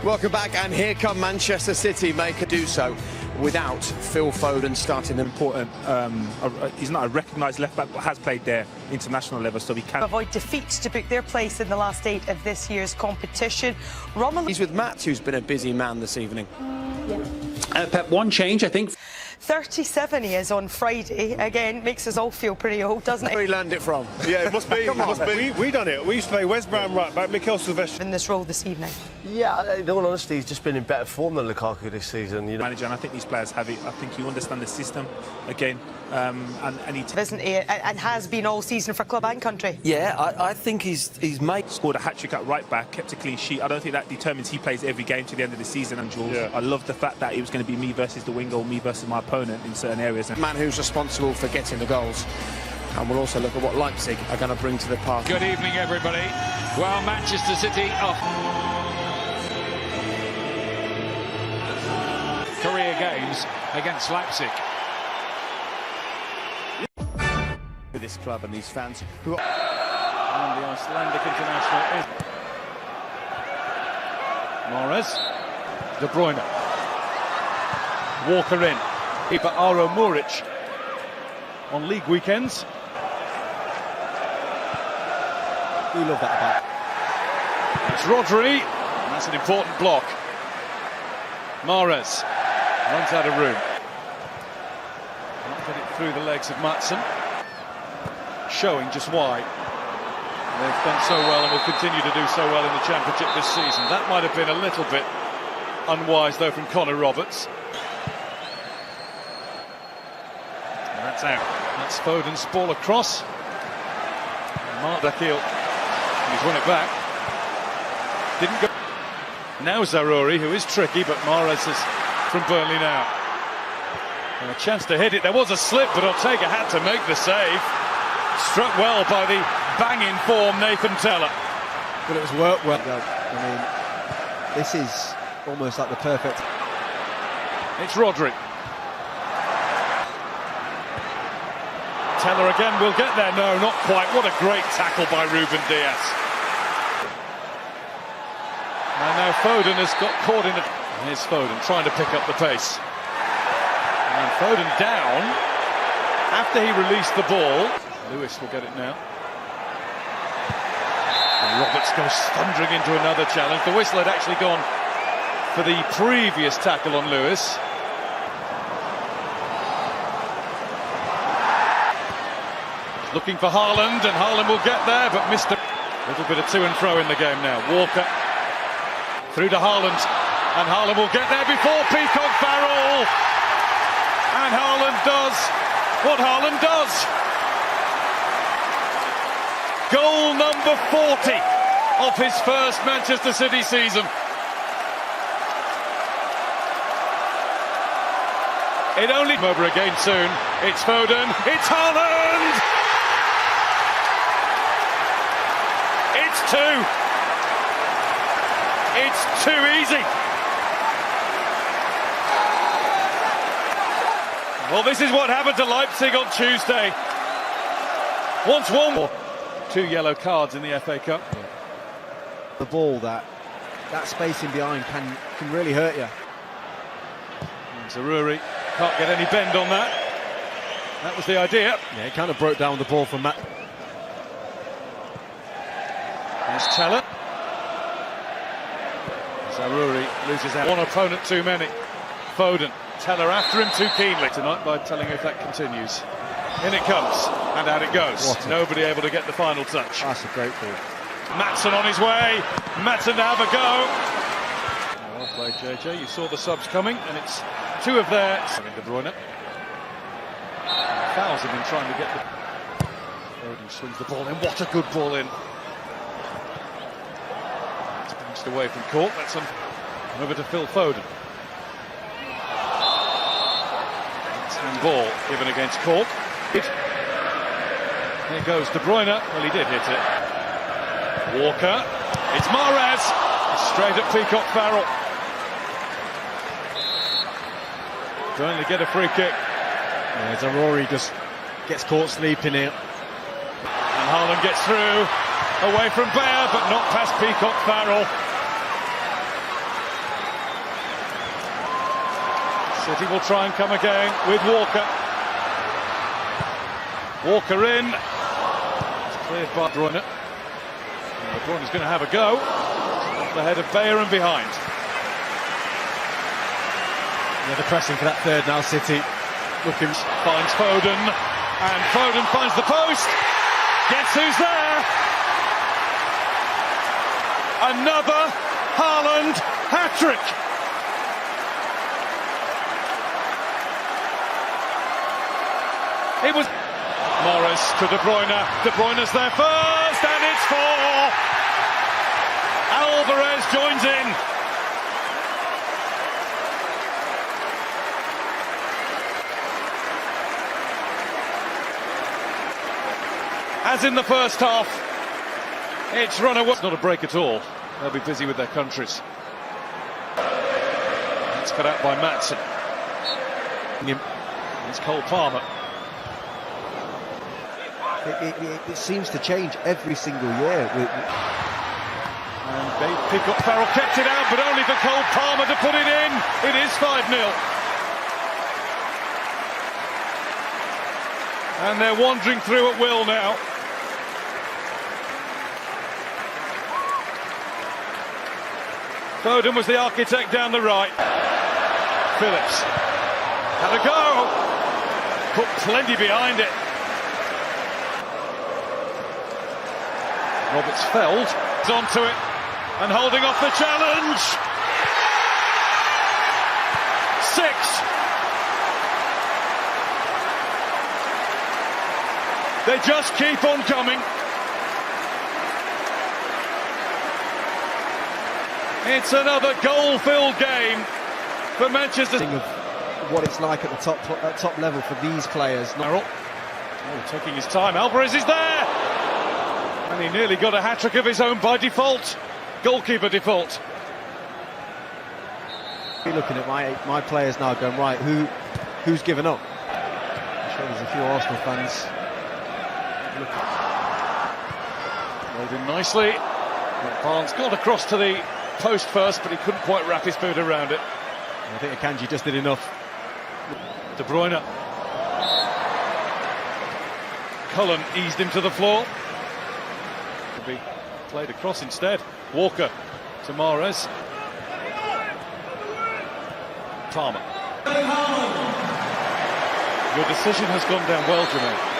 Welcome back, and here come Manchester City, make a do so without Phil Foden starting. Important. He's not a recognised left back, but has played there international level, so he can avoid defeats to book their place in the last 8 of this year's competition. He's with Matt, who's been a busy man this evening. Pep, one change, I think. 37 he is on Friday. Again, makes us all feel pretty old, doesn't it? Where he learned it from? Yeah, it must be. It must be. We done it. We used to play West Brom right back, Mikel Silvestri. In this role this evening. Yeah, in all honesty, he's just been in better form than Lukaku this season. You know. Manager, and I think these players have it. I think you understand the system again, and he Isn't he? And has been all season for club and country. Yeah, I think he's made. Scored a hat-trick at right back, kept a clean sheet. I don't think that determines he plays every game to the end of the season. And Jules, I love the fact that it was going to be me versus the winger, or me versus my opponent in certain areas. Man who's responsible for getting the goals. And we'll also look at what Leipzig are going to bring to the party. Good evening, everybody. Well, Manchester City off career games against Leipzig. For this club and these fans who are... And the Icelandic international is... Morris. De Bruyne. Walker in. Keeper Aro Muric on league weekends. We love that back. It's Rodri. That's an important block. Mahrez runs out of room. Can't get it through the legs of Maatsen. Showing just why they've done so well and will continue to do so well in the Championship this season. That might have been a little bit unwise, though, from Connor Roberts. And that's out. That's Foden's ball across. Mark Dakil. He's won it back. Didn't go. Now Zaroury, who is tricky, but Mahrez is from Burnley now. And a chance to hit it. There was a slip, but Ortega had to make the save. Struck well by the banging form Nathan Teller. But it was worked well. I mean, this is almost like the perfect. It's Rodri. Teller again will get there. No, not quite. What a great tackle by Ruben Dias. And now Foden has got caught in it. Here's Foden trying to pick up the pace. And Foden down after he released the ball. Lewis will get it now. And Roberts goes thundering into another challenge. The whistle had actually gone for the previous tackle on Lewis. Looking for Haaland, and Haaland will get there, but missed a little bit of to and fro in the game now. Walker through to Haaland, and Haaland will get there before Peacock Farrell. And Haaland does what Haaland does. Goal number 40 of his first Manchester City season. It only over again soon. It's Foden, it's Haaland! It's two. It's too easy. Well, this is what happened to Leipzig on Tuesday. Once one. 2 yellow cards in the FA Cup. The ball, that spacing behind can really hurt you. And Zaroury can't get any bend on that. That was the idea. Yeah, it kind of broke down the ball from Matt. There's Teller. Zaroury loses out. One opponent too many. Foden. Teller after him too keenly tonight by telling if that continues. In it comes, and out it goes. Nobody able to get the final touch. That's a great ball. Maatsen on his way. Maatsen to have a go. Well played, JJ. You saw the subs coming, and it's 2 of their. De Bruyne. Fouls have been trying to get the. Foden swings the ball in. What a good ball in. It's bounced away from Cork. That's over to Phil Foden. Ball given against Cork. Here goes De Bruyne. Well, he did hit it. Walker. It's Mahrez. Straight at Peacock Farrell. Trying to get a free kick. Yeah, Zaroury just gets caught sleeping here. And Haaland gets through. Away from Bayer, but not past Peacock Farrell. City will try and come again with Walker. Walker in. It's cleared by De Bruyne. De Bruyne's going to have a go. Off the head of Bayer and behind. Yeah, they're pressing for that third now, City. Looking, finds Foden. And Foden finds the post. Guess who's there? Another Haaland hat-trick. It was Morris to De Bruyne. De Bruyne's there first, and it's 4. Alvarez joins in. As in the first half, it's run away. It's not a break at all. They'll be busy with their countries. It's cut out by Matson. It's Cole Palmer. It seems to change every single year. And they pick up. Farrell kept it out, but only for Cole Palmer to put it in. It is 5-0. And they're wandering through at will now. Foden was the architect down the right. Phillips had a go. Put plenty behind it. Roberts-Feld is onto it and holding off the challenge. 6. They just keep on coming. It's another goal-filled game for Manchester. Of what it's like at the top level for these players. Taking his time. Alvarez is there, and he nearly got a hat-trick of his own by default. Goalkeeper default. You're looking at my players now, going right. Who's given up? I'm sure there's a few Arsenal fans. Rolled in nicely. Barnes got across to the post first, but he couldn't quite wrap his boot around it. I think Akanji just did enough. De Bruyne. Cullen eased him to the floor. Could be played across instead. Walker to Mahrez. Palmer. Your decision has gone down well, Jermaine.